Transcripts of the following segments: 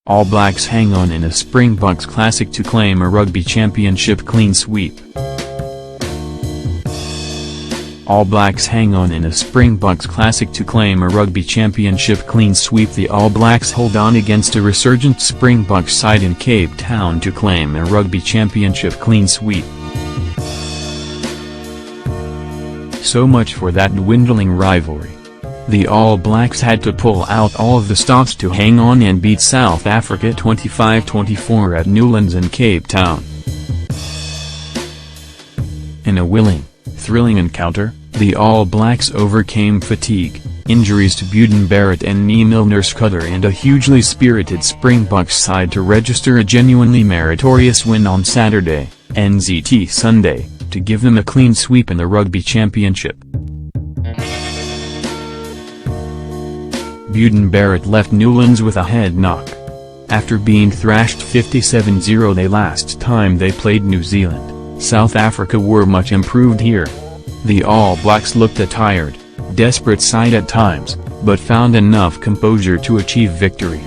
All Blacks hang on in a Springboks Classic to claim a Rugby Championship clean sweep. All Blacks hang on in a Springboks Classic to claim a Rugby Championship clean sweep. The All Blacks hold on against a resurgent Springboks side in Cape Town to claim a Rugby Championship clean sweep. So much for that dwindling rivalry. The All Blacks had to pull out all of the stops to hang on and beat South Africa 25-24 at Newlands in Cape Town. In a willing, thrilling encounter, the All Blacks overcame fatigue, injuries to Beauden Barrett and knee Milner-Skudder, and a hugely spirited Springboks side to register a genuinely meritorious win on Saturday, NZT Sunday, to give them a clean sweep in the Rugby Championship. Beauden Barrett left Newlands with a head knock. After being thrashed 57-0 the last time they played New Zealand, South Africa were much improved here. The All Blacks looked a tired, desperate side at times, but found enough composure to achieve victory.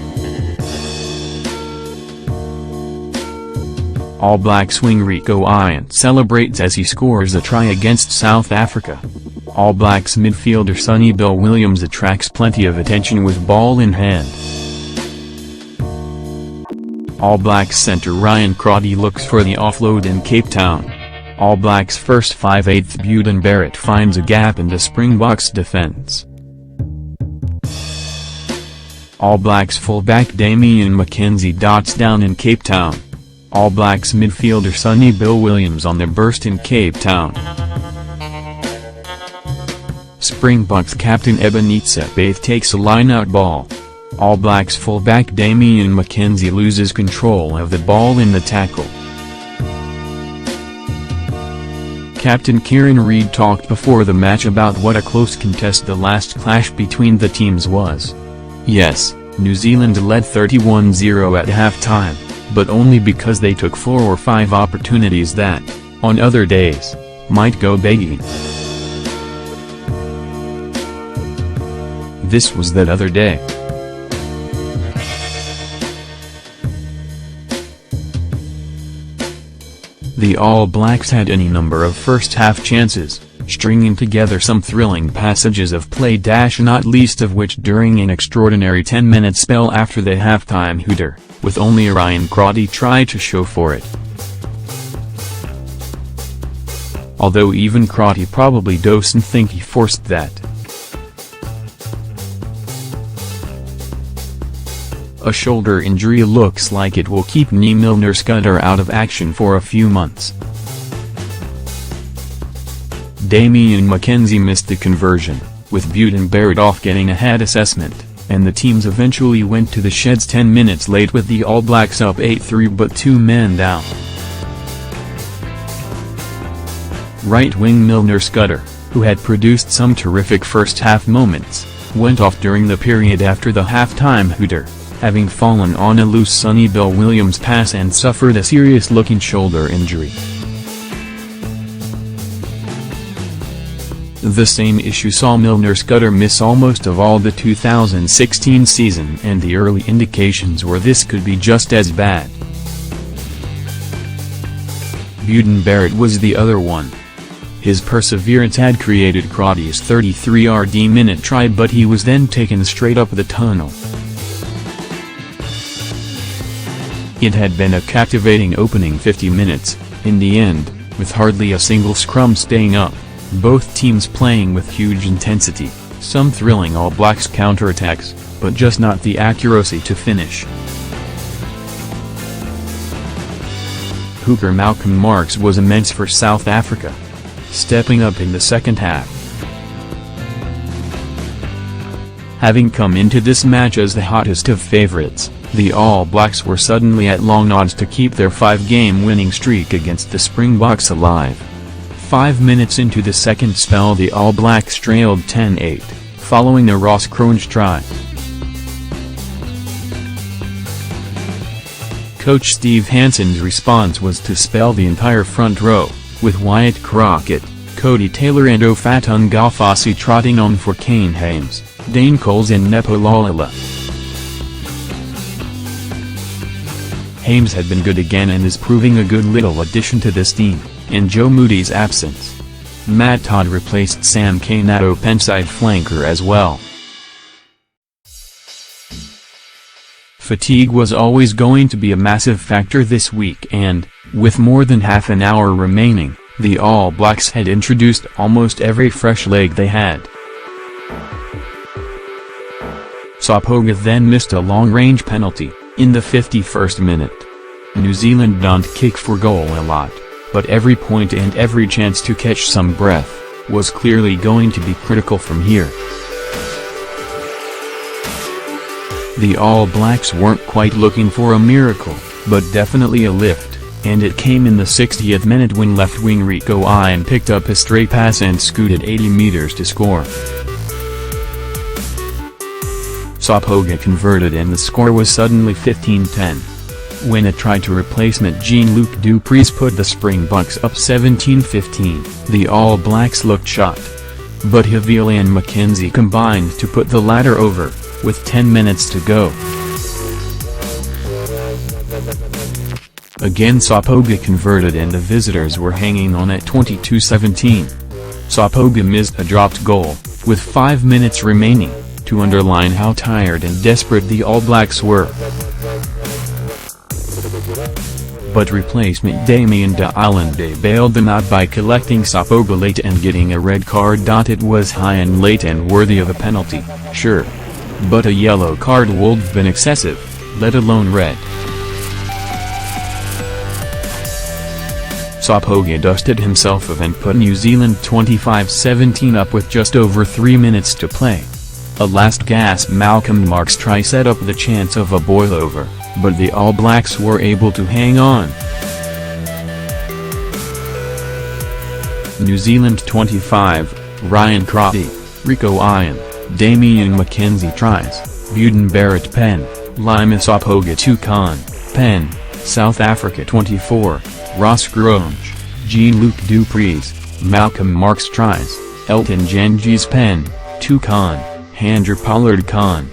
All Blacks wing Rico Iant celebrates as he scores a try against South Africa. All Blacks midfielder Sonny Bill Williams attracts plenty of attention with ball in hand. All Blacks centre Ryan Crotty looks for the offload in Cape Town. All Blacks first 5/8 Beauden Barrett finds a gap in the Springboks defence. All Blacks fullback Damian McKenzie dots down in Cape Town. All Blacks midfielder Sonny Bill Williams on the burst in Cape Town. Springboks captain Ebenezer Baith takes a line-out ball. All Blacks fullback Damian McKenzie loses control of the ball in the tackle. Captain Kieran Reid talked before the match about what a close contest the last clash between the teams was. Yes, New Zealand led 31-0 at halftime, but only because they took 4 or 5 opportunities that, on other days, might go begging. This was that other day. The All Blacks had any number of first-half chances, stringing together some thrilling passages of play, not least of which during an extraordinary 10-minute spell after the halftime hooter, with only Ryan Crotty try to show for it. Although even Crotty probably doesn't think he forced that. A shoulder injury looks like it will keep Milner-Skudder out of action for a few months. Damian McKenzie missed the conversion, with Beauden Barrett off getting a head assessment, and the teams eventually went to the sheds 10 minutes late with the All Blacks up 8-3 but 2 men down. Right wing Milner-Skudder, who had produced some terrific first-half moments, went off during the period after the halftime hooter, having fallen on a loose Sonny Bill Williams pass and suffered a serious-looking shoulder injury. The same issue saw Milner-Skudder miss almost of all the 2016 season, and the early indications were this could be just as bad. Beauden Barrett was the other one. His perseverance had created Crotty's 33rd-minute try, but he was then taken straight up the tunnel. It had been a captivating opening 50 minutes, in the end, with hardly a single scrum staying up, both teams playing with huge intensity, some thrilling All Blacks counterattacks, but just not the accuracy to finish. Hooker Malcolm Marx was immense for South Africa, stepping up in the second half. Having come into this match as the hottest of favourites, the All Blacks were suddenly at long odds to keep their 5-game winning streak against the Springboks alive. 5 minutes into the second spell the All Blacks trailed 10-8, following a Ross Cronje try. Coach Steve Hansen's response was to spell the entire front row, with Wyatt Crockett, Cody Taylor and Ofatunga Fassi trotting on for Kane Hames, Dane Coles and Nepo Laulala. Hames had been good again and is proving a good little addition to this team, in Joe Moody's absence. Matt Todd replaced Sam Cane at openside flanker as well. Fatigue was always going to be a massive factor this week and, with more than half an hour remaining, the All Blacks had introduced almost every fresh leg they had. Sapoga then missed a long-range penalty, in the 51st minute. New Zealand don't kick for goal a lot, but every point and every chance to catch some breath, was clearly going to be critical from here. The All Blacks weren't quite looking for a miracle, but definitely a lift, and it came in the 60th minute when left wing Rico Ian picked up a stray pass and scooted 80 meters to score. Sapoga converted and the score was suddenly 15-10. When a try to replacement Jean-Luc Dupreez put the Springboks up 17-15, the All Blacks looked shot. But Havili and McKenzie combined to put the latter over, with 10 minutes to go. Again Sapoga converted and the visitors were hanging on at 22-17. Sapoga missed a dropped goal, with 5 minutes remaining, to underline how tired and desperate the All Blacks were. But replacement Damien de Allende bailed them out by collecting Sapoga late and getting a red card. It was high and late and worthy of a penalty, sure. But a yellow card would have been excessive, let alone red. Sapoga dusted himself off and put New Zealand 25-17 up with just over 3 minutes to play. A last-gasp Malcolm Marx try set up the chance of a boil-over, but the All Blacks were able to hang on. New Zealand 25, Ryan Crotty, Rico Ian, Damien McKenzie tries, Beauden Barrett pen, Lima Sapoga 2 con, pen, South Africa 24, Ross Grange, Jean-Luc Dupreez, Malcolm Marx tries, Elton Jantjies pen, 2 con, Andrew Pollard con.